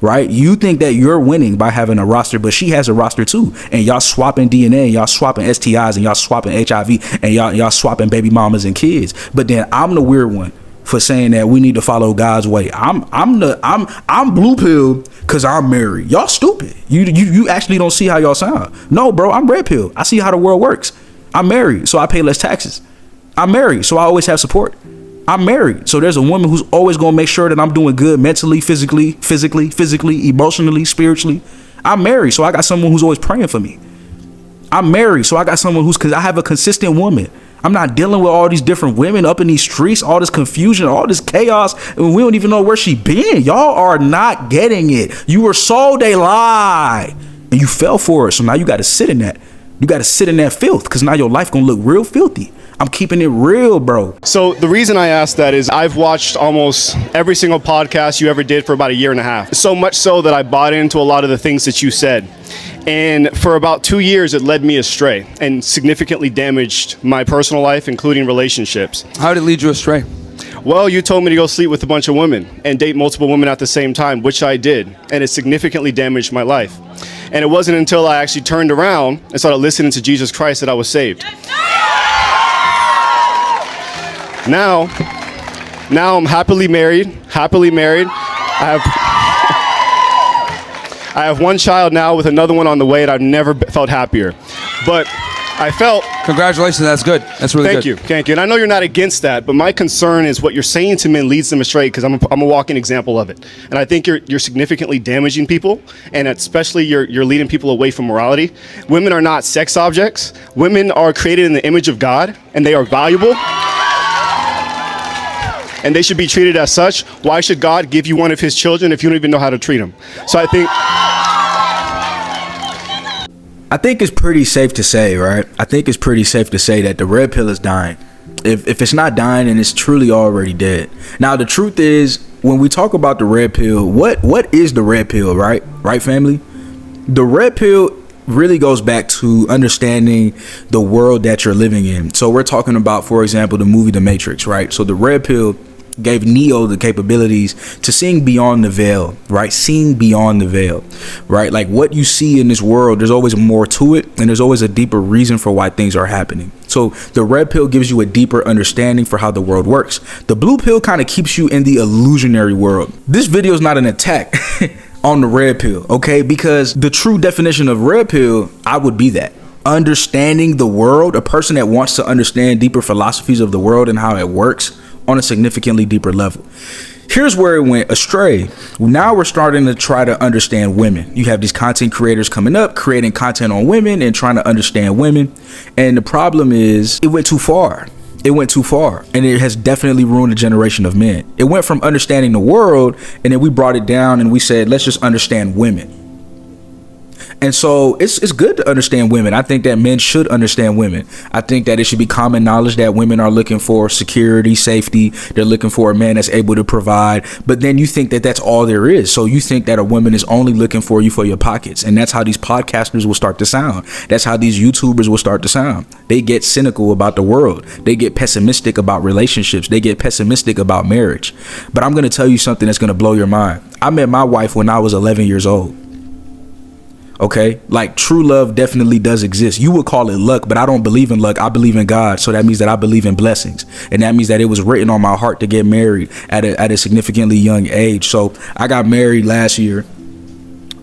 right? You think that you're winning by having a roster, but she has a roster too. And y'all swapping DNA, and y'all swapping STIs, and y'all swapping HIV, and y'all swapping baby mamas and kids. But then I'm the weird one for saying that we need to follow God's way. I'm blue pill because I'm married. Y'all stupid. You actually don't see how y'all sound. No, bro, I'm red pill. I see how the world works. I'm married, so I pay less taxes. I'm married, so I always have support. I'm married, so there's a woman who's always gonna make sure that I'm doing good mentally, physically, emotionally, spiritually. I'm married, so I got someone who's always praying for me. I'm married, so I got someone cause I have a consistent woman. I'm not dealing with all these different women up in these streets, all this confusion, all this chaos, and we don't even know where she been. Y'all are not getting it. You were sold a lie, and you fell for it. So now you got to sit in that. You got to sit in that filth, because now your life gonna look real filthy. I'm keeping it real, bro. So the reason I asked that is I've watched almost every single podcast you ever did for about 1.5 years. So much so that I bought into a lot of the things that you said. And for about 2 years, it led me astray and significantly damaged my personal life, including relationships. How did it lead you astray? Well, you told me to go sleep with a bunch of women and date multiple women at the same time, which I did. And it significantly damaged my life. And it wasn't until I actually turned around and started listening to Jesus Christ that I was saved. Now I'm happily married. I have one child now with another one on the way, and I've never felt happier. But I felt... Congratulations, that's good. That's really good. Thank you. And I know you're not against that, but my concern is what you're saying to men leads them astray, because I'm a walking example of it. And I think you're significantly damaging people, and especially you're leading people away from morality. Women are not sex objects. Women are created in the image of God, and they are valuable. And they should be treated as such. Why should God give you one of his children if you don't even know how to treat them? So I think it's pretty safe to say, right? I think it's pretty safe to say that the red pill is dying. If it's not dying, then it's truly already dead. Now, the truth is, when we talk about the red pill, what is the red pill, right? Right, family? The red pill really goes back to understanding the world that you're living in. So we're talking about, for example, the movie The Matrix, right? So the red pill gave Neo the capabilities to seeing beyond the veil, right? Seeing beyond the veil, right? Like what you see in this world, there's always more to it, and there's always a deeper reason for why things are happening. So the red pill gives you a deeper understanding for how the world works. The blue pill kind of keeps you in the illusionary world. This video is not an attack on the red pill, okay? Because the true definition of red pill, I would be that. Understanding the world, a person that wants to understand deeper philosophies of the world and how it works on a significantly deeper level. Here's where it went astray. Now we're starting to try to understand women. You have these content creators coming up, creating content on women and trying to understand women. And the problem is it went too far. It went too far, and it has definitely ruined a generation of men. It went from understanding the world, and then we brought it down and we said, let's just understand women. And so it's good to understand women. I think that men should understand women. I think that it should be common knowledge that women are looking for security, safety. They're looking for a man that's able to provide. But then you think that that's all there is. So you think that a woman is only looking for you for your pockets. And that's how these podcasters will start to sound. That's how these YouTubers will start to sound. They get cynical about the world. They get pessimistic about relationships. They get pessimistic about marriage. But I'm going to tell you something that's going to blow your mind. I met my wife when I was 11 years old. Okay, like true love definitely does exist. You would call it luck, but I don't believe in luck. I believe in God. So that means that I believe in blessings. And that means that it was written on my heart to get married at a significantly young age. So I got married last year.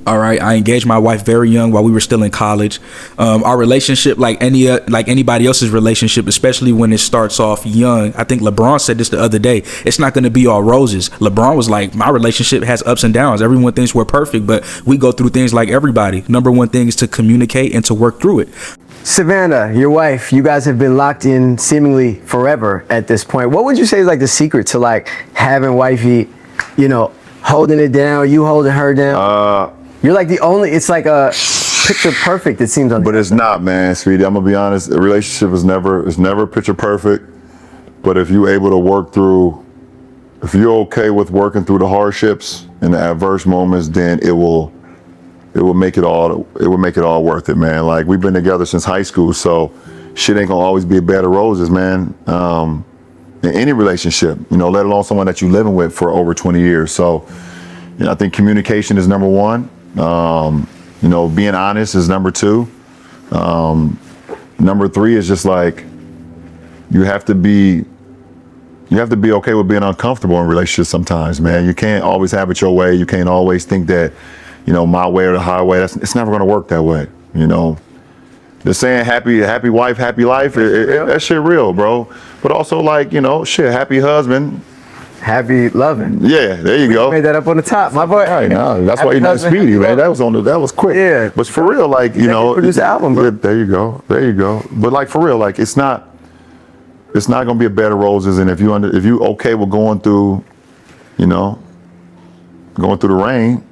All right, I engaged my wife very young while we were still in college. Our relationship, like anybody else's relationship, especially when it starts off young. I think LeBron said this the other day. It's not going to be all roses. LeBron was like, my relationship has ups and downs. Everyone thinks we're perfect, but we go through things like everybody. Number one thing is to communicate and to work through it. Savannah, your wife, you guys have been locked in seemingly forever at this point. What would you say is like the secret to like having wifey, you know, holding it down, you holding her down? You're like the only, it's like a picture perfect, it seems. But it's not, man, sweetie. I'm gonna be honest. A relationship is never picture perfect. But if you're able to work through, if you're okay with working through the hardships and the adverse moments, then it will make it all worth it, man. Like we've been together since high school, so shit ain't gonna always be a bed of roses, man. In any relationship, you know, let alone someone that you're living with for over 20 years. So You know, I think communication is number one. You know, being honest is number two. Number three is just like, you have to be okay with being uncomfortable in relationships sometimes, man. You can't always have it your way. You can't always think that, you know, my way or the highway. It's never gonna work that way, you know. The saying happy wife, happy life, that shit real, bro. But also, like, you know, shit, happy husband. Happy loving. Yeah, there you go. Made that up on the top, my boy. Right, no, that's why you're not speedy, man. That was quick. Yeah. But for real, like, you know, produce an album, bro. There you go. But like, for real, like, it's not gonna be a bed of roses. And if you okay with going through, you know, going through the rain,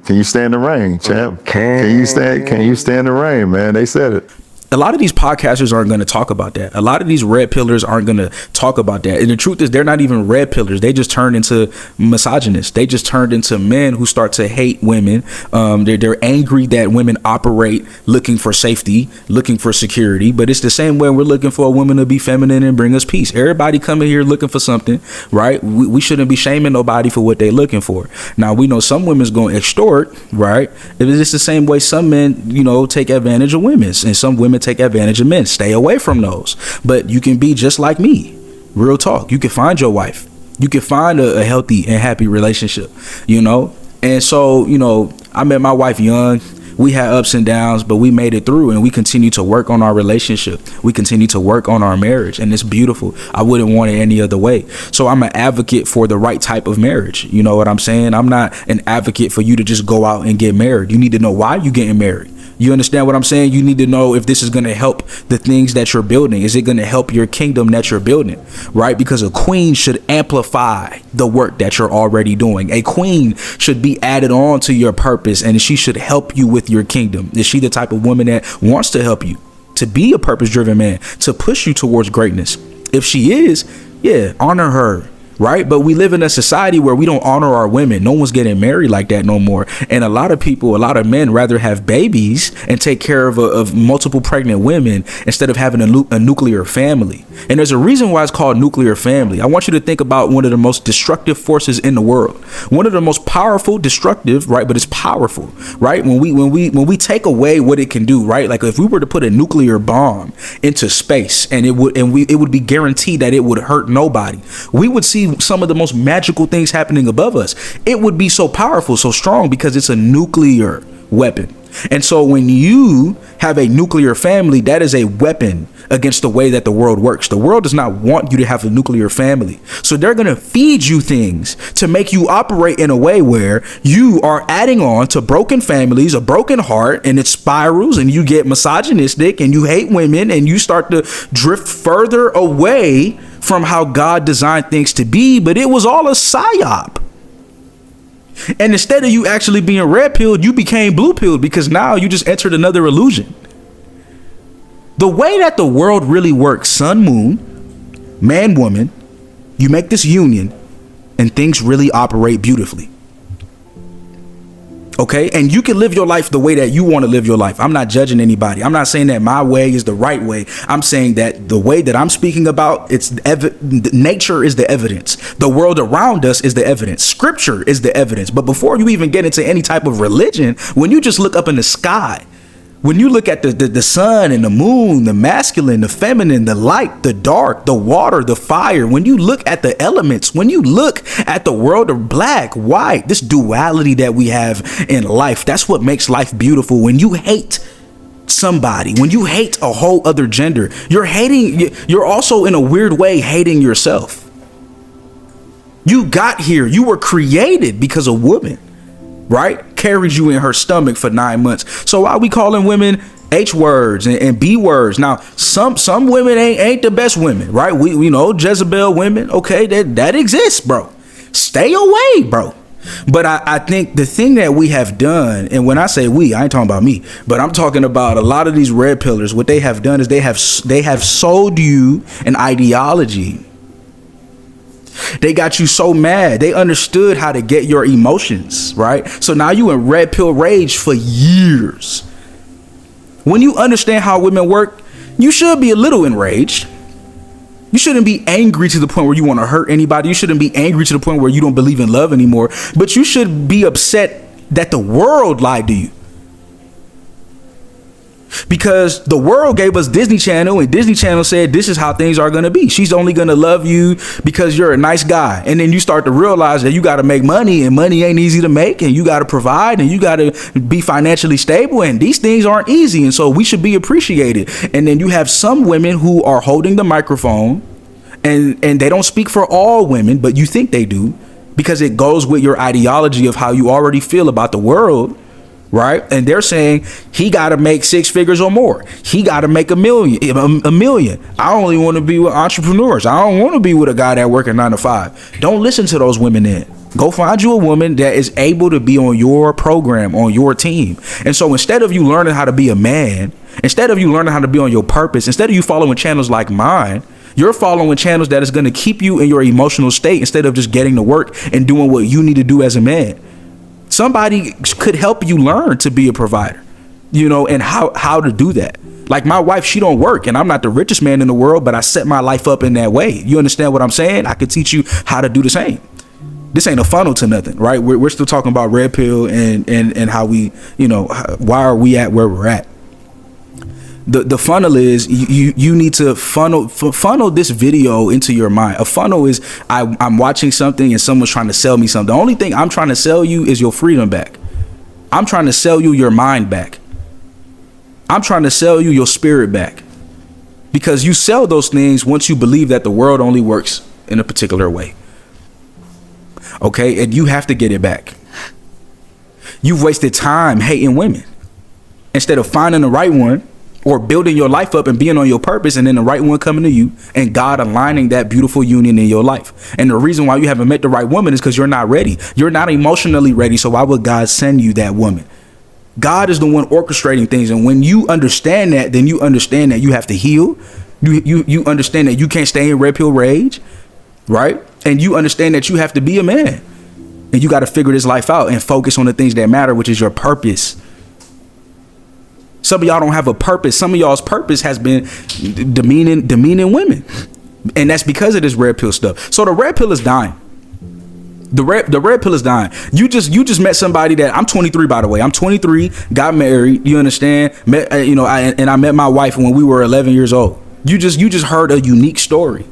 can you stand the rain, champ? Can you stand the rain, man? They said it. A lot of these podcasters aren't going to talk about that. A lot of these red pillars aren't going to talk about that. And the truth is, they're not even red pillars. They just turned into misogynists. They just turned into men who start to hate women. They're angry that women operate looking for safety, looking for security. But it's the same way we're looking for a woman to be feminine and bring us peace. Everybody coming here looking for something, right? We shouldn't be shaming nobody for what they're looking for. Now, we know some women's going to extort, right? It's the same way some men, you know, take advantage of women, and some women take advantage of men. Stay away from those. But you can be just like me. Real talk. You can find your wife. You can find a healthy and happy relationship, you know? And so, you know, I met my wife young. We had ups and downs, but we made it through, and we continue to work on our relationship. We continue to work on our marriage, and it's beautiful. I wouldn't want it any other way. So I'm an advocate for the right type of marriage. You know what I'm saying? I'm not an advocate for you to just go out and get married. You need to know why you're getting married. You understand what I'm saying? You need to know if this is going to help the things that you're building. Is it going to help your kingdom that you're building? Right? Because a queen should amplify the work that you're already doing. A queen should be added on to your purpose, and she should help you with your kingdom. Is she the type of woman that wants to help you to be a purpose-driven man, to push you towards greatness? If she is, yeah, honor her. Right? But we live in a society where we don't honor our women. No one's getting married like that no more. And a lot of men rather have babies and take care of multiple pregnant women instead of having a nuclear family. And there's a reason why it's called nuclear family. I want you to think about one of the most destructive forces in the world. One of the most powerful, destructive, right? But it's powerful, right? When we take away what it can do, right? Like if we were to put a nuclear bomb into space and it would be guaranteed that it would hurt nobody, we would see some of the most magical things happening above us. It would be so powerful, so strong, because it's a nuclear weapon. And so when you have a nuclear family, that is a weapon against the way that the world works. The world does not want you to have a nuclear family. So they're going to feed you things to make you operate in a way where you are adding on to broken families, a broken heart, and it spirals, and you get misogynistic and you hate women and you start to drift further away from how God designed things to be. But it was all a psyop. And instead of you actually being red pilled, you became blue pilled, because now you just entered another illusion. The way that the world really works, sun, moon, man, woman, you make this union and things really operate beautifully. Okay, and you can live your life the way that you want to live your life. I'm not judging anybody. I'm not saying that my way is the right way. I'm saying that the way that I'm speaking about, nature is the evidence. The world around us is the evidence. Scripture is the evidence. But before you even get into any type of religion, when you just look up in the sky, when you look at the sun and the moon, the masculine, the feminine, the light, the dark, the water, the fire, when you look at the elements, when you look at the world of black, white, this duality that we have in life, that's what makes life beautiful. When you hate somebody, when you hate a whole other gender, you're also in a weird way hating yourself. You got here, you were created because a woman, right, carried you in her stomach for 9 months. So why are we calling women H words and B words? Now, some women ain't the best women, right? We know Jezebel women, okay, that exists, bro. Stay away, bro. But I think the thing that we have done, and when I say we, I ain't talking about me, but I'm talking about a lot of these red pillars. What they have done is they have sold you an ideology. They got you so mad. They understood how to get your emotions, right? So now you in red pill rage for years. When you understand how women work, you should be a little enraged. You shouldn't be angry to the point where you want to hurt anybody. You shouldn't be angry to the point where you don't believe in love anymore. But you should be upset that the world lied to you. Because the world gave us Disney Channel, and Disney Channel said this is how things are going to be. She's only going to love you because you're a nice guy. And then you start to realize that you got to make money, and money ain't easy to make, and you got to provide, and you got to be financially stable, and these things aren't easy, and so we should be appreciated. And then you have some women who are holding the microphone, and they don't speak for all women, but you think they do, because it goes with your ideology of how you already feel about the world. Right. And they're saying he got to make 6 figures or more. He got to make a million. I only want to be with entrepreneurs. I don't want to be with a guy that working 9 to 5. Don't listen to those women then. Go find you a woman that is able to be on your program, on your team. And so instead of you learning how to be a man, instead of you learning how to be on your purpose, instead of you following channels like mine, you're following channels that is going to keep you in your emotional state instead of just getting to work and doing what you need to do as a man. Somebody could help you learn to be a provider, and how to do that. Like my wife, she don't work, and I'm not the richest man in the world, but I set my life up in that way. You understand what I'm saying? I could teach you how to do the same. This ain't a funnel to nothing, right? We're still talking about red pill and how we, why are we at where we're at? The funnel is you need to funnel this video into your mind. A funnel is I'm watching something and someone's trying to sell me something. The only thing I'm trying to sell you is your freedom back. I'm trying to sell you your mind back. I'm trying to sell you your spirit back, because you sell those things once you believe that the world only works in a particular way. Okay, and you have to get it back. You've wasted time hating women instead of finding the right one, or building your life up and being on your purpose, and then the right one coming to you and God aligning that beautiful union in your life. And the reason why you haven't met the right woman is because you're not ready. You're not emotionally ready. So why would God send you that woman? God is the one orchestrating things. And when you understand that, then you understand that you have to heal. You understand that you can't stay in red pill rage, right? And you understand that you have to be a man, and you got to figure this life out and focus on the things that matter, which is your purpose. Some of y'all don't have a purpose. Some of y'all's purpose has been demeaning women. And that's because of this red pill stuff. So the red pill is dying. The red pill is dying. You just met somebody that, I'm 23, by the way. I'm 23, got married. You understand? I met my wife when we were 11 years old. You just heard a unique story.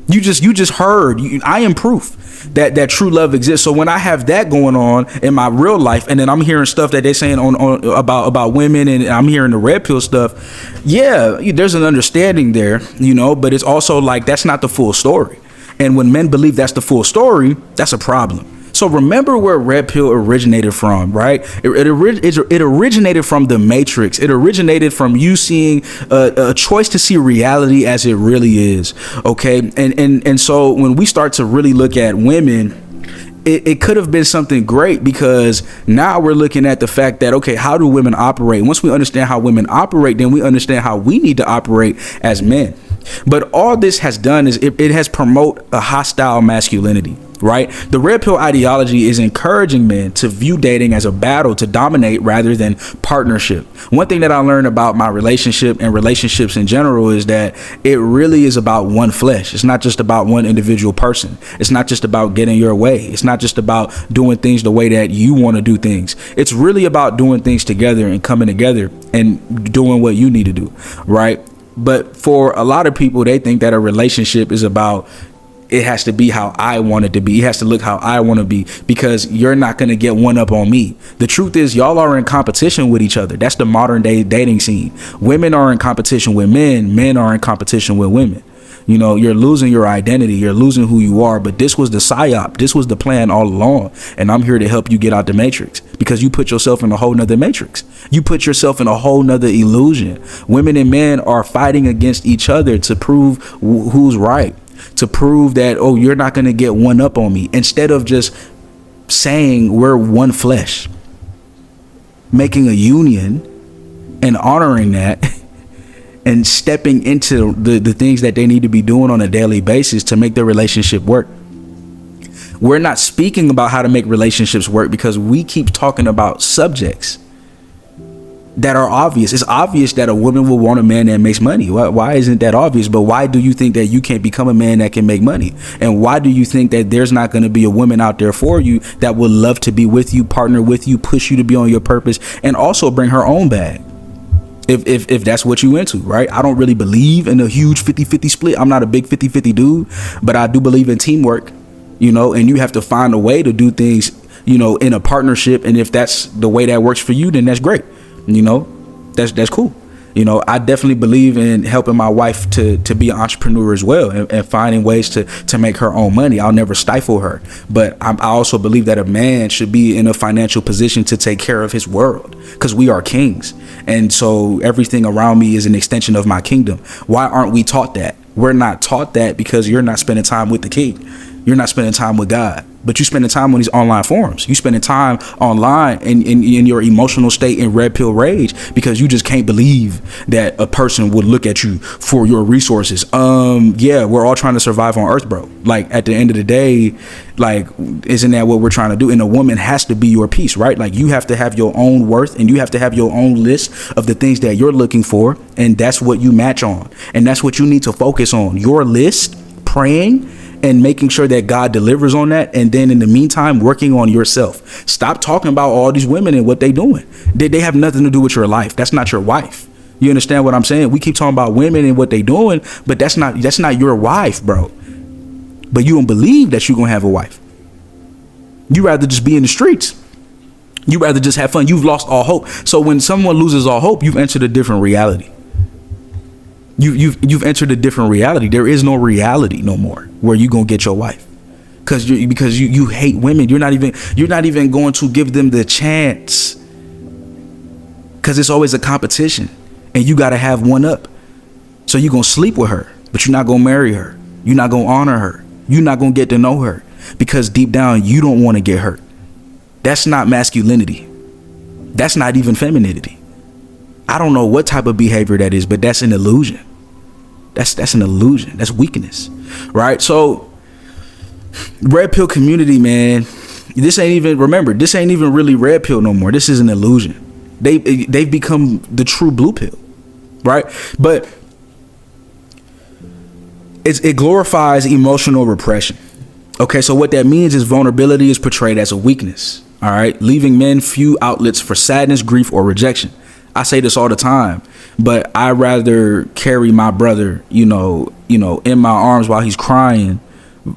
You just heard. I am proof that true love exists. So when I have that going on in my real life, and then I'm hearing stuff that they're saying on about women, and I'm hearing the red pill stuff, yeah, there's an understanding there, but it's also like that's not the full story. And when men believe that's the full story, that's a problem. So remember where red pill originated from, right? It originated from the Matrix. It originated from you seeing a choice to see reality as it really is. Okay. And so when we start to really look at women, it could have been something great, because now we're looking at the fact that, okay, how do women operate? Once we understand how women operate, then we understand how we need to operate as men. But all this has done is it has promote a hostile masculinity, right? The red pill ideology is encouraging men to view dating as a battle to dominate rather than partnership. One thing that I learned about my relationship and relationships in general is that it really is about one flesh. It's not just about one individual person. It's not just about getting your way. It's not just about doing things the way that you want to do things. It's really about doing things together and coming together and doing what you need to do, right? But for a lot of people, they think that a relationship is about, it has to be how I want it to be. It has to look how I want to be, because you're not going to get one up on me. The truth is, y'all are in competition with each other. That's the modern day dating scene. Women are in competition with men. Men are in competition with women. You're losing your identity. You're losing who you are. But this was the psyop. This was the plan all along. And I'm here to help you get out the matrix, because you put yourself in a whole nother matrix. You put yourself in a whole nother illusion. Women and men are fighting against each other to prove who's right, to prove that, oh, you're not going to get one up on me, instead of just saying we're one flesh, making a union and honoring that and stepping into the things that they need to be doing on a daily basis to make their relationship work. We're not speaking about how to make relationships work because we keep talking about subjects that are obvious. It's obvious that a woman will want a man that makes money. Why isn't that obvious? But why do you think that you can't become a man that can make money? And why do you think that there's not going to be a woman out there for you that would love to be with you, partner with you, push you to be on your purpose, and also bring her own bag? If that's what you into, right? I don't really believe in a huge 50-50 split. I'm not a big 50-50 dude, but I do believe in teamwork, you know, and you have to find a way to do things, you know, in a partnership. And if that's the way that works for you, then that's great. You know, that's cool. You know, I definitely believe in helping my wife to be an entrepreneur as well, and finding ways to make her own money. I'll never stifle her. But I also believe that a man should be in a financial position to take care of his world, because we are kings. And so everything around me is an extension of my kingdom. Why aren't we taught that? We're not taught that because you're not spending time with the king. You're not spending time with God, but you're spending time on these online forums. You spending time online in your emotional state in red pill rage because you just can't believe that a person would look at you for your resources. Yeah, we're all trying to survive on earth, bro. Like, at the end of the day, like, isn't that what we're trying to do? And a woman has to be your piece, right? Like, you have to have your own worth, and you have to have your own list of the things that you're looking for, and that's what you match on, and that's what you need to focus on. Your list, praying and making sure that God delivers on that. And then in the meantime, working on yourself. Stop talking about all these women and what they doing. They have nothing to do with your life. That's not your wife. You understand what I'm saying? We keep talking about women and what they doing, but that's not your wife, bro. But you don't believe that you're going to have a wife. You rather just be in the streets. You rather just have fun. You've lost all hope. So when someone loses all hope, you've entered a different reality. You've entered a different reality. There is no reality no more where you gonna get your wife, because you hate women. You're not even going to give them the chance, because it's always a competition, and you gotta have one up. So you're gonna sleep with her, but you're not gonna marry her. You're not gonna honor her. You're not gonna get to know her, because deep down you don't want to get hurt. That's not masculinity. That's not even femininity. I don't know what type of behavior that is, but that's an illusion. That's an illusion. That's weakness, right? So red pill community, man, this ain't even really red pill no more. This is an illusion. They've become the true blue pill, right? But it glorifies emotional repression. Okay, so what that means is vulnerability is portrayed as a weakness, all right? Leaving men few outlets for sadness, grief, or rejection. I say this all the time, but I'd rather carry my brother, you know, in my arms while he's crying,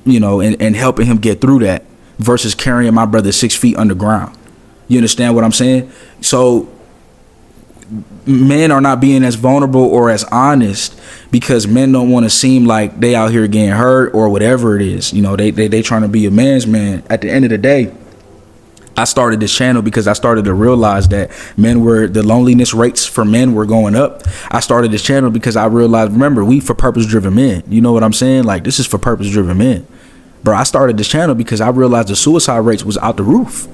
you know, and helping him get through that, versus carrying my brother 6 feet underground. You understand what I'm saying? So men are not being as vulnerable or as honest because men don't want to seem like they out here getting hurt or whatever it is. You know, they trying to be a man's man. At the end of the day, I started this channel because I started to realize that the loneliness rates for men were going up. I started this channel because I realized, remember, we for purpose driven men. You know what I'm saying? Like, this is for purpose driven men. Bro, I started this channel because I realized the suicide rates was out the roof.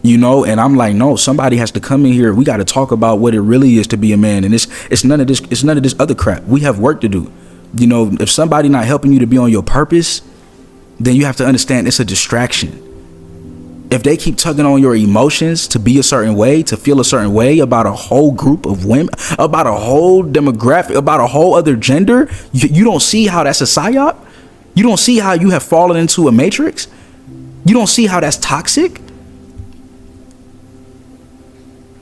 You know, and I'm like, no, somebody has to come in here. We got to talk about what it really is to be a man. And it's none of this other crap. We have work to do. You know, if somebody not helping you to be on your purpose, then you have to understand it's a distraction. If they keep tugging on your emotions to be a certain way, to feel a certain way about a whole group of women, about a whole demographic, about a whole other gender, you don't see how that's a psyop? You don't see how you have fallen into a matrix? You don't see how that's toxic?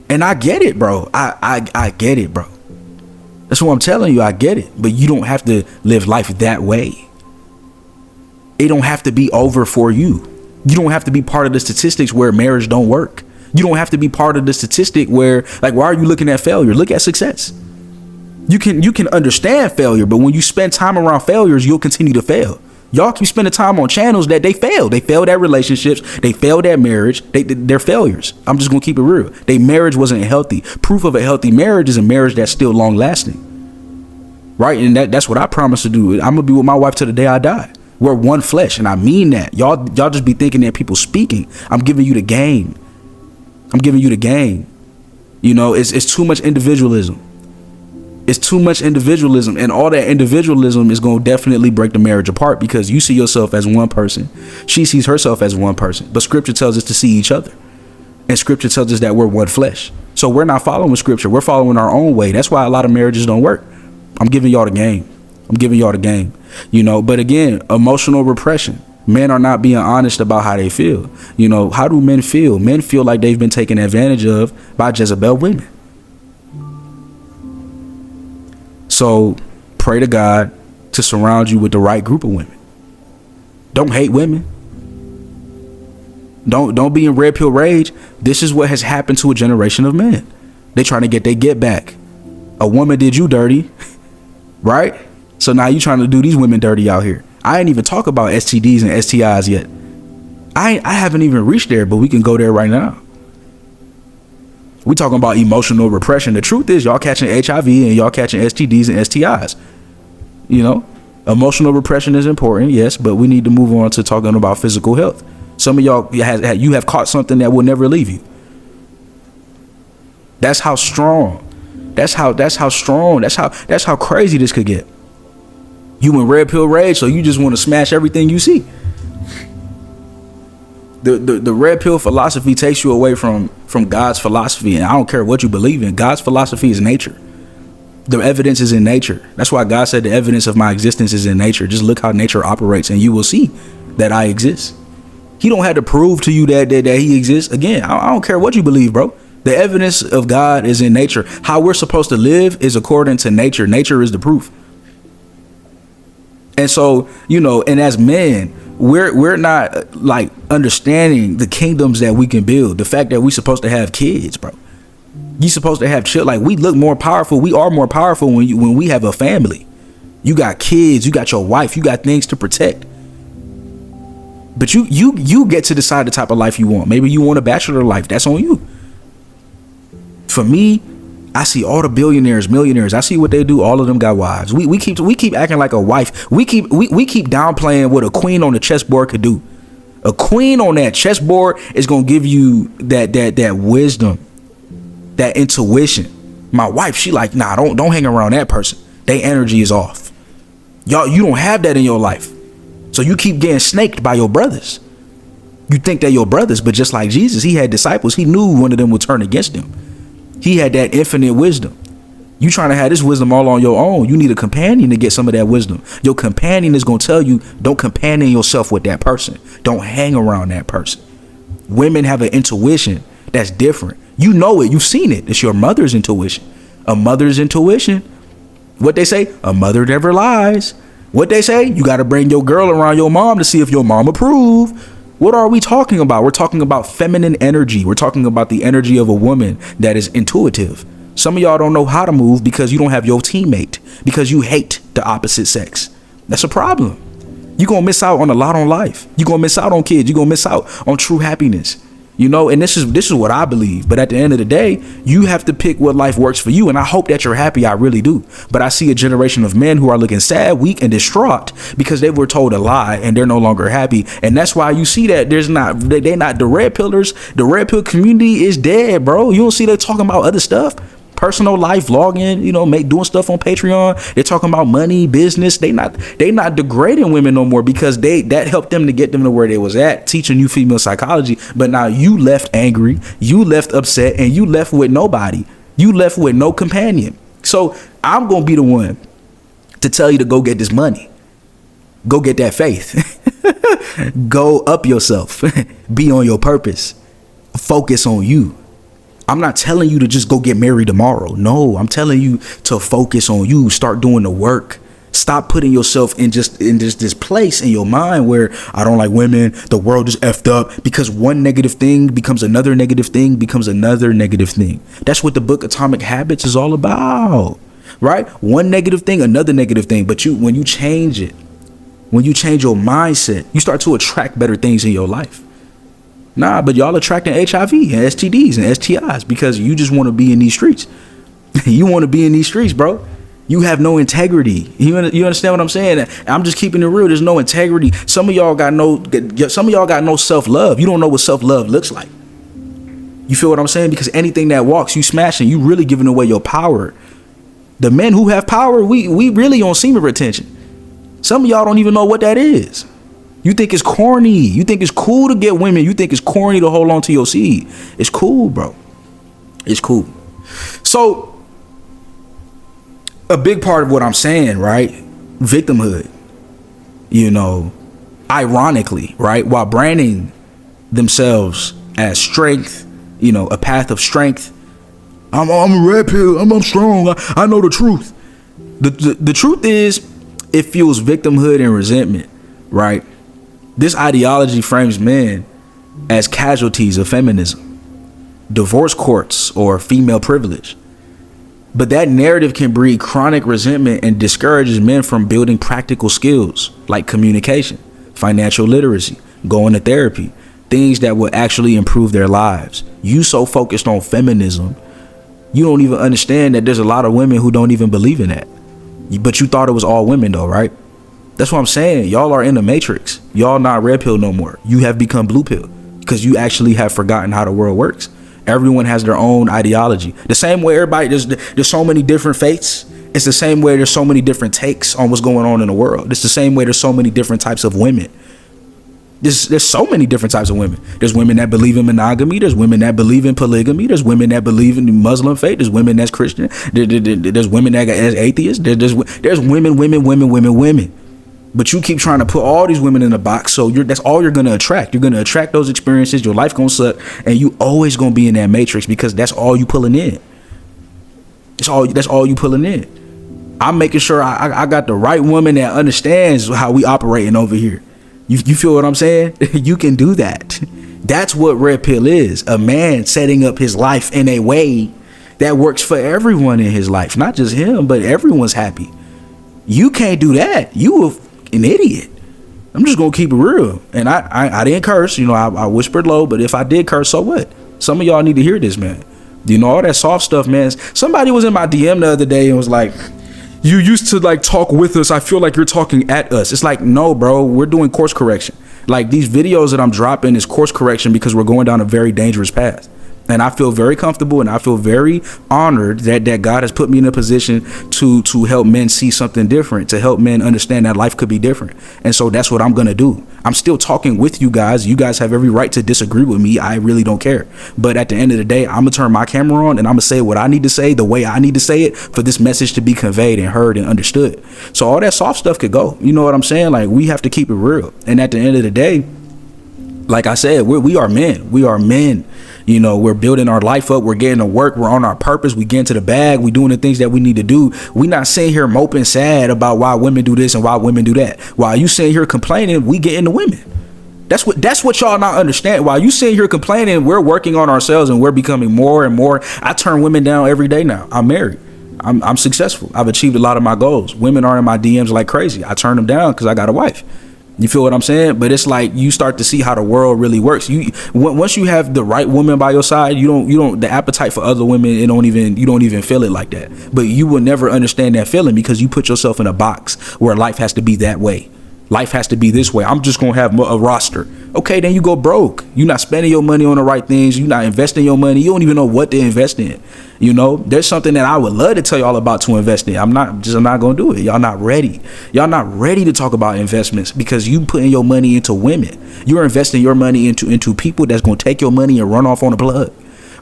And I get it, bro. I get it, bro. That's what I'm telling you. I get it. But you don't have to live life that way. It don't have to be over for you. You don't have to be part of the statistics where marriage don't work. You don't have to be part of the statistic where, like, why are you looking at failure? Look at success. You can understand failure, but when you spend time around failures, you'll continue to fail. Y'all keep spending time on channels that they failed. They failed at relationships. They failed at marriage. They're failures. I'm just going to keep it real. Their marriage wasn't healthy. Proof of a healthy marriage is a marriage that's still long lasting. Right? And that's what I promise to do. I'm going to be with my wife till the day I die. We're one flesh, and I mean that. Y'all just be thinking that people speaking. I'm giving you the game. You know, it's too much individualism. It's too much individualism, and all that individualism is going to definitely break the marriage apart, because you see yourself as one person. She sees herself as one person, but scripture tells us to see each other, and scripture tells us that we're one flesh. So we're not following scripture. We're following our own way. That's why a lot of marriages don't work. I'm giving y'all the game. You know, but again, emotional repression. Men are not being honest about how they feel. You know, how do men feel? Men feel like they've been taken advantage of by Jezebel women. So pray to God to surround you with the right group of women. Don't hate women. Don't be in red pill rage. This is what has happened to a generation of men. They trying to get their get back. A woman did you dirty, right? So now you trying to do these women dirty out here. I ain't even talk about STDs and STIs yet. I haven't even reached there, but we can go there right now. We talking about emotional repression. The truth is y'all catching HIV and y'all catching STDs and STIs. You know, emotional repression is important, yes, but we need to move on to talking about physical health. Some of y'all you have caught something that will never leave you. That's how strong. That's how strong. That's how crazy this could get. You in red pill rage, so you just want to smash everything you see. The red pill philosophy takes you away from God's philosophy, and I don't care what you believe in. God's philosophy is nature. The evidence is in nature. That's why God said the evidence of my existence is in nature. Just look how nature operates, and you will see that I exist. He don't have to prove to you that he exists. Again, I don't care what you believe, bro. The evidence of God is in nature. How we're supposed to live is according to nature. Nature is the proof. And so, you know, and as men, we're not like understanding the kingdoms that we can build. The fact that we supposed to have kids, bro. You supposed to have children. Like, we look more powerful. We are more powerful when we have a family. You got kids. You got your wife. You got things to protect. But you get to decide the type of life you want. Maybe you want a bachelor life. That's on you. For me, I see all the billionaires, millionaires. I see what they do. All of them got wives. We keep acting like a wife. We keep downplaying what a queen on the chessboard could do. A queen on that chessboard is gonna give you that wisdom, that intuition. My wife, she like, nah, don't hang around that person. Their energy is off. Y'all, you don't have that in your life. So you keep getting snaked by your brothers. You think they're your brothers, but just like Jesus, he had disciples. He knew one of them would turn against him. He had that infinite wisdom. You trying to have this wisdom all on your own. You need a companion to get some of that wisdom. Your companion is going to tell you, don't companion yourself with that person. Don't hang around that person. Women have an intuition that's different. You know it. You've seen it. It's your mother's intuition. A mother's intuition. What they say? A mother never lies. What they say? You got to bring your girl around your mom to see if your mom approve. What are we talking about? We're talking about feminine energy. We're talking about the energy of a woman that is intuitive. Some of y'all don't know how to move because you don't have your teammate, because you hate the opposite sex. That's a problem. You're going to miss out on a lot on life. You're going to miss out on kids. You're going to miss out on true happiness. You know, and this is what I believe. But at the end of the day, you have to pick what life works for you. And I hope that you're happy. I really do. But I see a generation of men who are looking sad, weak, and distraught because they were told a lie and they're no longer happy. And that's why you see that they're not the red pillars. The red pill community is dead, bro. You don't see they talking about other stuff. Personal life, vlogging, you know, doing stuff on Patreon. They're talking about money, business. They not degrading women no more because that helped them to get them to where they was at, teaching you female psychology. But now you left angry, you left upset, and you left with nobody. You left with no companion. So I'm gonna be the one to tell you to go get this money. Go get that faith. Go up yourself. Be on your purpose. Focus on you. I'm not telling you to just go get married tomorrow. No, I'm telling you to focus on you. Start doing the work. Stop putting yourself in this place in your mind where I don't like women. The world is effed up because one negative thing becomes another negative thing becomes another negative thing. That's what the book Atomic Habits is all about, right? One negative thing, another negative thing. But when you change it, when you change your mindset, you start to attract better things in your life. Nah, but y'all attracting HIV and STDs and STIs because you just want to be in these streets. You want to be in these streets, bro. You have no integrity. You understand what I'm saying? I'm just keeping it real. There's no integrity. Some of y'all got no self-love. You don't know what self-love looks like. You feel what I'm saying? Because anything that walks, you smashing. You really giving away your power. The men who have power, we really on semen retention. Some of y'all don't even know what that is. You think it's corny. You think it's cool to get women. You think it's corny to hold on to your seed. It's cool, bro. It's cool. So a big part of what I'm saying, right? Victimhood, you know, ironically, right? While branding themselves as strength, you know, a path of strength. I'm a red pill. I'm strong. I know the truth. The truth is, it fuels victimhood and resentment, right? This ideology frames men as casualties of feminism, divorce courts, or female privilege. But that narrative can breed chronic resentment and discourages men from building practical skills like communication, financial literacy, going to therapy, things that will actually improve their lives. You so focused on feminism, you don't even understand that there's a lot of women who don't even believe in that. But you thought it was all women though, right? That's what I'm saying. Y'all are in the matrix. Y'all not red pill no more. You have become blue pill because you actually have forgotten how the world works. Everyone has their own ideology. The same way everybody, there's so many different faiths. It's the same way there's so many different takes on what's going on in the world. It's the same way there's so many different types of women. There's so many different types of women. There's women that believe in monogamy. There's women that believe in polygamy. There's women that believe in the Muslim faith. There's women that's Christian. There's women that as atheists. There's women. But you keep trying to put all these women in a box, so that's all you're gonna attract. You're gonna attract those experiences. Your life gonna suck, and you always gonna be in that matrix because that's all you pulling in. That's all you pulling in. I'm making sure I got the right woman that understands how we operating over here. You feel what I'm saying? You can do that. That's what red pill is. A man setting up his life in a way that works for everyone in his life, not just him, but everyone's happy. You can't do that. You an idiot. I'm just gonna keep it real. And I didn't curse, you know, I whispered low, but if I did curse, so what? Some of y'all need to hear this, man. You know, all that soft stuff, man. Somebody was in my DM the other day and was like, you used to like talk with us. I feel like you're talking at us. It's like, no, bro, we're doing course correction. Like these videos that I'm dropping is course correction because we're going down a very dangerous path. And I feel very comfortable and I feel very honored that God has put me in a position to help men see something different, to help men understand that life could be different. And so that's what I'm going to do. I'm still talking with you guys. You guys have every right to disagree with me. I really don't care. But at the end of the day, I'm going to turn my camera on and I'm going to say what I need to say the way I need to say it for this message to be conveyed and heard and understood. So all that soft stuff could go. You know what I'm saying? Like we have to keep it real. And at the end of the day, like I said, we are men. We are men. You know, we're building our life up. We're getting to work. We're on our purpose. We get into the bag. We doing the things that we need to do. We not sitting here moping sad about why women do this and why women do that. While you sitting here complaining, we get into women. That's what y'all not understand. While you sitting here complaining, we're working on ourselves and we're becoming more and more. I turn women down every day now. I'm married. I'm successful. I've achieved a lot of my goals. Women are in my DMs like crazy. I turn them down because I got a wife. You feel what I'm saying? But it's like you start to see how the world really works. Once you have the right woman by your side, you don't the appetite for other women, you don't even feel it like that. But you will never understand that feeling because you put yourself in a box where life has to be that way. Life has to be this way. I'm just gonna have a roster. Okay, then you go broke. You're not spending your money on the right things. You're not investing your money. You don't even know what to invest in. You know, there's something that I would love to tell y'all about to invest in. I'm not gonna do it. Y'all not ready. Y'all not ready to talk about investments because you putting your money into women. You're investing your money into people that's gonna take your money and run off on a plug.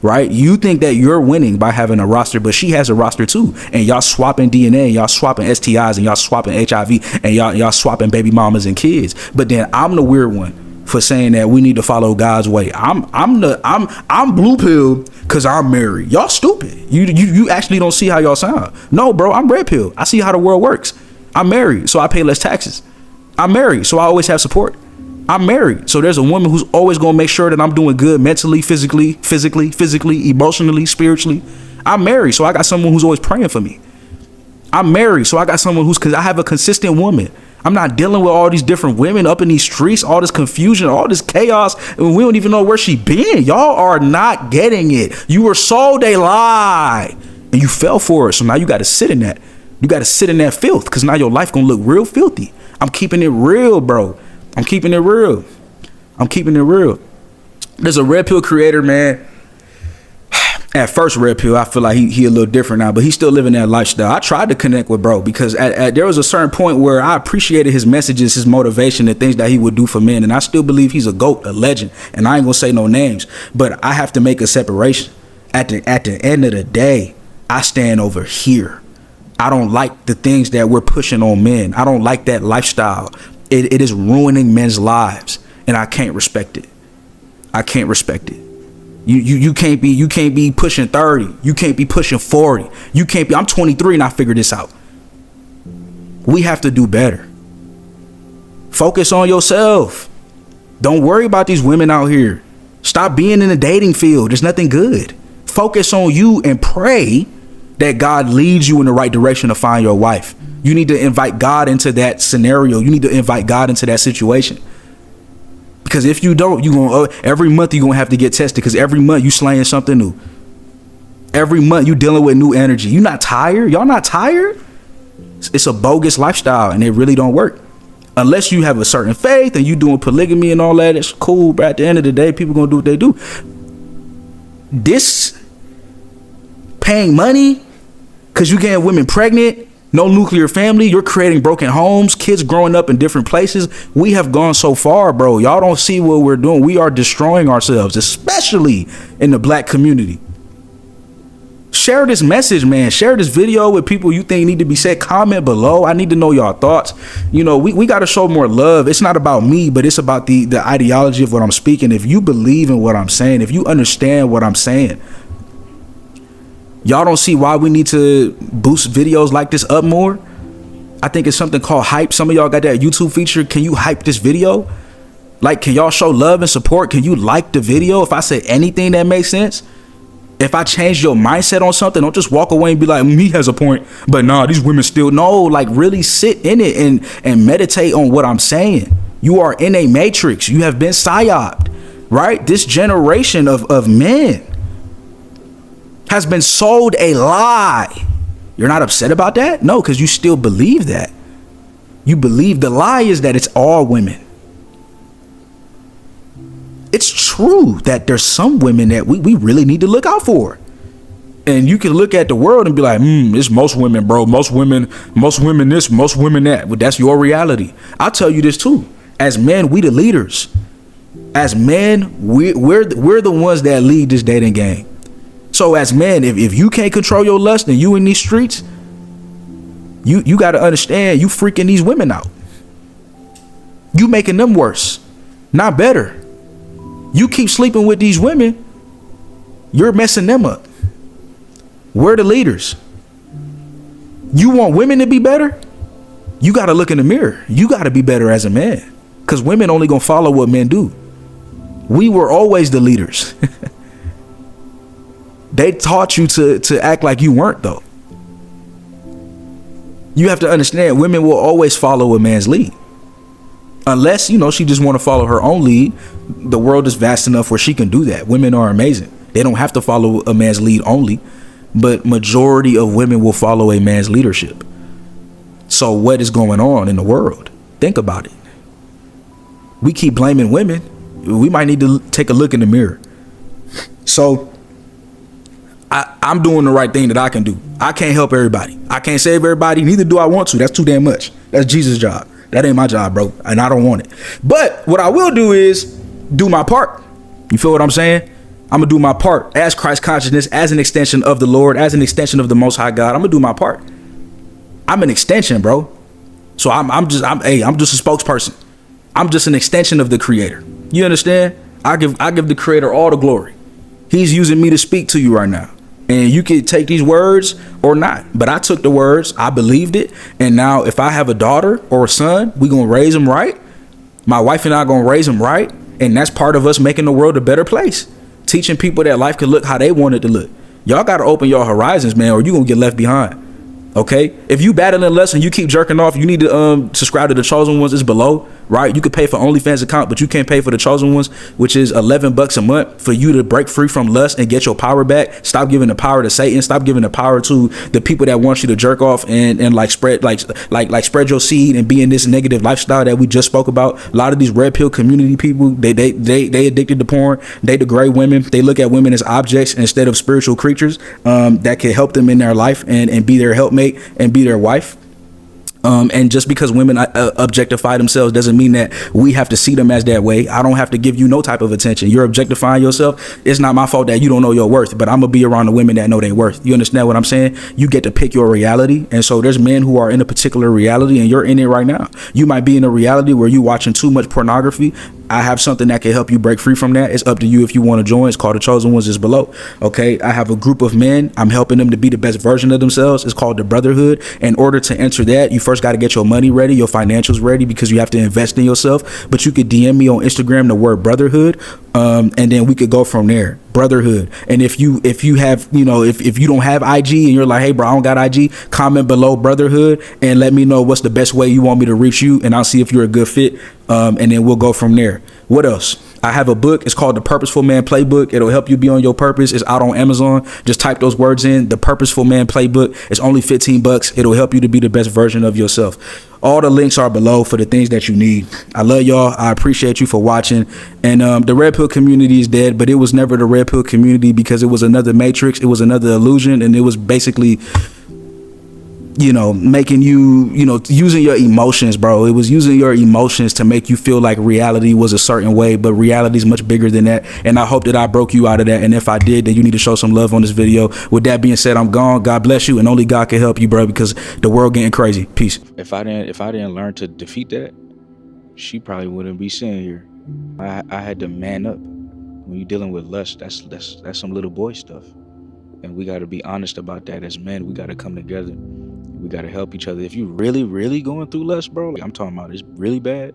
Right? You think that you're winning by having a roster, but she has a roster too. And y'all swapping DNA, and y'all swapping STIs, and y'all swapping HIV, and y'all swapping baby mamas and kids. But then I'm the weird one for saying that we need to follow God's way. I'm blue pill because I'm married. Y'all stupid. You actually don't see how y'all sound. No, bro, I'm red pill. I see how the world works. I'm married, so I pay less taxes. I'm married, so I always have support. I'm married, so there's a woman who's always gonna make sure that I'm doing good mentally, physically, emotionally, spiritually. I'm married, so I got someone who's always praying for me. I'm married, so I got someone because I have a consistent woman. I'm not dealing with all these different women up in these streets, all this confusion, all this chaos, and we don't even know where she been. Y'all are not getting it. You were sold a lie, and you fell for it. So now you got to sit in that. You got to sit in that filth, because now your life gonna look real filthy. I'm keeping it real, bro. I'm keeping it real. There's a red pill creator, man. At first, red pill, I feel like he a little different now, but he's still living that lifestyle. I tried to connect with bro because there was a certain point where I appreciated his messages, his motivation, the things that he would do for men, and I still believe he's a GOAT, a legend. And I ain't gonna say no names, but I have to make a separation. at the end of the day, I stand over here. I don't like the things that we're pushing on men. I don't like that lifestyle. It is ruining men's lives, and I can't respect it. I can't respect it. You can't be pushing 30. You can't be pushing 40. You can't be. I'm 23 and I figured this out. We have to do better. Focus on yourself. Don't worry about these women out here. Stop being in the dating field. There's nothing good. Focus on you and pray that God leads you in the right direction to find your wife. You need to invite God into that scenario. You need to invite God into that situation. Because if you don't, every month you're going to have to get tested, because every month you slaying something new. Every month you dealing with new energy. You not tired? Y'all not tired? It's a bogus lifestyle and it really don't work. Unless you have a certain faith and you doing polygamy and all that, it's cool. But at the end of the day, people going to do what they do. This paying money because you getting women pregnant, no nuclear family, you're creating broken homes, kids growing up in different places. We have gone so far, bro. Y'all don't see what we're doing. We are destroying ourselves, especially in the black community. Share this message, man. Share this video with people you think need to be said. Comment below. I need to know y'all thoughts. We got to show more love. It's not about me, but it's about the ideology of what I'm speaking. If you believe in what I'm saying, if you understand what I'm saying, y'all don't see why we need to boost videos like this up more. I think it's something called hype. Some of y'all got that YouTube feature. Can you hype this video? Like, can y'all show love and support? Can you like the video? If I say anything that makes sense, if I change your mindset on something, don't just walk away and be like, he has a point, but nah, these women still. No, like really sit in it and meditate on what I'm saying. You are in a matrix. You have been psyoped, right? This generation of men has been sold a lie. You're not upset about that? No, because you still believe that. You believe the lie is that it's all women. It's true that there's some women that we really need to look out for. And you can look at the world and be like, it's most women, bro. Most women this, most women that. But that's your reality. I'll tell you this too. As men, we the leaders. As men, we're the ones that lead this dating game. So as men, if you can't control your lust and you in these streets, you got to understand you freaking these women out. You making them worse, not better. You keep sleeping with these women, you're messing them up. We're the leaders. You want women to be better? You got to look in the mirror. You got to be better as a man, because women only gonna follow what men do. We were always the leaders. They taught you to act like you weren't, though. You have to understand, women will always follow a man's lead. Unless, she just want to follow her own lead. The world is vast enough where she can do that. Women are amazing. They don't have to follow a man's lead only, but majority of women will follow a man's leadership. So what is going on in the world? Think about it. We keep blaming women. We might need to take a look in the mirror. So I'm doing the right thing that I can do. I can't help everybody. I can't save everybody. Neither do I want to. That's too damn much. That's Jesus' job. That ain't my job, bro. And I don't want it. But what I will do is do my part. You feel what I'm saying? I'm going to do my part as Christ consciousness, as an extension of the Lord, as an extension of the Most High God. I'm going to do my part. I'm an extension, bro. So I'm just a spokesperson. I'm just an extension of the Creator. You understand? I give the Creator all the glory. He's using me to speak to you right now. And you can take these words or not. But I took the words. I believed it. And now if I have a daughter or a son, we're going to raise them right. My wife and I are going to raise them right. And that's part of us making the world a better place. Teaching people that life can look how they want it to look. Y'all got to open your horizons, man, or you're going to get left behind. Okay? If you battling less and you keep jerking off, you need to subscribe to the Chosen Ones. It's below, right? You could pay for OnlyFans account, but you can't pay for the Chosen Ones, which is $11 a month for you to break free from lust and get your power back. Stop giving the power to Satan. Stop giving the power to the people that want you to jerk off and like spread spread your seed and be in this negative lifestyle that we just spoke about. A lot of these red pill community people, they addicted to porn. They degrade women. They look at women as objects instead of spiritual creatures that can help them in their life and be their helpmate and be their wife. And just because women objectify themselves doesn't mean that we have to see them as that way. I don't have to give you no type of attention. You're objectifying yourself. It's not my fault that you don't know your worth, but I'm gonna be around the women that know their worth. You understand what I'm saying? You get to pick your reality. And so there's men who are in a particular reality and you're in it right now. You might be in a reality where you're watching too much pornography. I have something that can help you break free from that. It's up to you if you want to join. It's called The Chosen Ones. Is below. Okay, I have a group of men. I'm helping them to be the best version of themselves. It's called the Brotherhood. In order to enter that, you first got to get your money ready, your financials ready, because you have to invest in yourself. But you could DM me on Instagram the word Brotherhood, and then we could go from there. Brotherhood. And if you have, if you don't have IG and you're like, hey bro, I don't got IG, comment below Brotherhood and let me know what's the best way you want me to reach you, and I'll see if you're a good fit, and then we'll go from there. What else? I have a book. It's called The Purposeful Man Playbook. It'll help you be on your purpose. It's out on Amazon. Just type those words in, The Purposeful Man Playbook. It's only $15. It'll help you to be the best version of yourself. All the links are below for the things that you need. I love y'all. I appreciate you for watching. And the Red Pill community is dead, but it was never the Red Pill community because it was another matrix. It was another illusion. And it was basically, making you, using your emotions, bro. It was using your emotions to make you feel like reality was a certain way, but reality is much bigger than that. And I hope that I broke you out of that. And if I did, then you need to show some love on this video. With that being said, I'm gone. God bless you. And only God can help you, bro, because the world getting crazy. Peace. If I didn't learn to defeat that, she probably wouldn't be sitting here. I had to man up. When you're dealing with lust, that's some little boy stuff. And we got to be honest about that as men. We got to come together. We got to help each other. If you really, really going through lust, bro, I'm talking about it's really bad,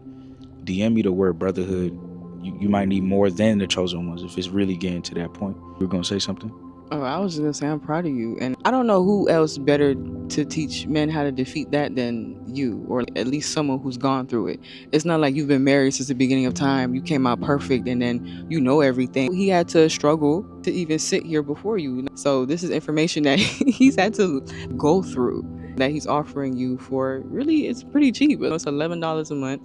DM me the word Brotherhood. You might need more than the Chosen Ones if it's really getting to that point. You were going to say something? Oh, I was just going to say I'm proud of you. And I don't know who else better to teach men how to defeat that than you, or at least someone who's gone through it. It's not like you've been married since the beginning of time. You came out perfect and then you know everything. He had to struggle to even sit here before you. So this is information that he's had to go through, that he's offering you for really, it's pretty cheap. It's $11 a month.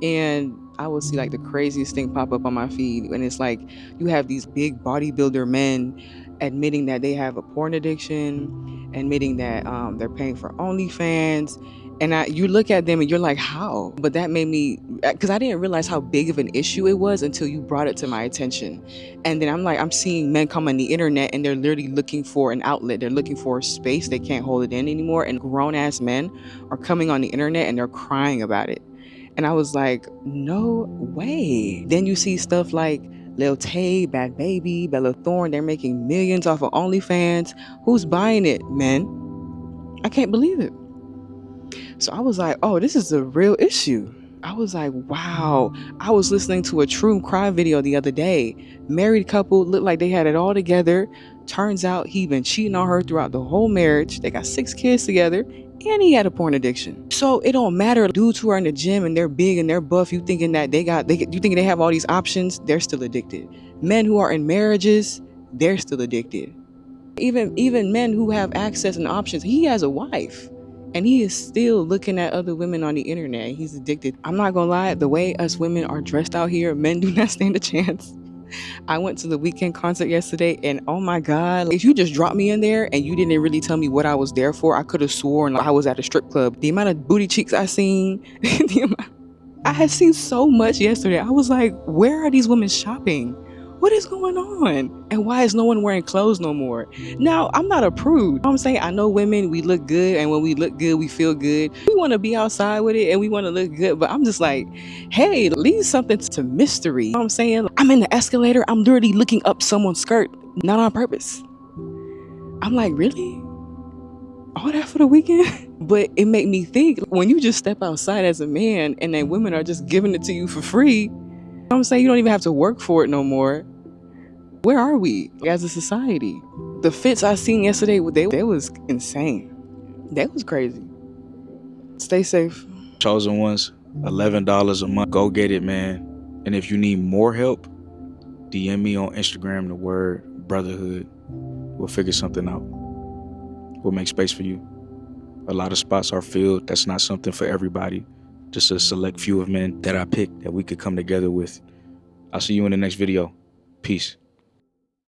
And I will see like the craziest thing pop up on my feed. And it's like you have these big bodybuilder men admitting that they have a porn addiction, admitting that they're paying for OnlyFans. And you look at them and you're like, how? But that made me, because I didn't realize how big of an issue it was until you brought it to my attention. And then I'm seeing men come on the internet and they're literally looking for an outlet. They're looking for a space. They can't hold it in anymore. And grown ass men are coming on the internet and they're crying about it. And I was like, no way. Then you see stuff like Lil Tay, Bad Baby, Bella Thorne. They're making millions off of OnlyFans. Who's buying it, men? I can't believe it. So I was like, oh, this is a real issue. I was like, wow. I was listening to a true crime video the other day. Married couple, looked like they had it all together. Turns out he been cheating on her throughout the whole marriage. They got 6 kids together. And he had a porn addiction. So it don't matter. Dudes who are in the gym and they're big and they're buff, you thinking that you think they have all these options, they're still addicted. Men who are in marriages, they're still addicted. Even men who have access and options, he has a wife. And he is still looking at other women on the internet. He's addicted. I'm not gonna lie, the way us women are dressed out here, men do not stand a chance. I went to the Weekend concert yesterday and oh my God, if you just dropped me in there and you didn't really tell me what I was there for, I could have sworn I was at a strip club. The amount of booty cheeks I seen, I had seen so much yesterday. I was like, where are these women shopping? What is going on? And why is no one wearing clothes no more? Now, I'm not a prude. You know what I'm saying? I know women, we look good, and when we look good, we feel good. We want to be outside with it and we want to look good, but I'm just like, hey, leave something to mystery. You know what I'm saying? I'm in the escalator, I'm literally looking up someone's skirt, not on purpose. I'm like, really? All that for the weekend? But it made me think, when you just step outside as a man and then women are just giving it to you for free, you know what I'm saying? You don't even have to work for it no more. Where are we as a society? The fits I seen yesterday, they was insane. That was crazy. Stay safe. Chosen Ones, $11 a month. Go get it, man. And if you need more help, DM me on Instagram the word Brotherhood. We'll figure something out. We'll make space for you. A lot of spots are filled. That's not something for everybody. Just a select few of men that I picked that we could come together with. I'll see you in the next video. Peace.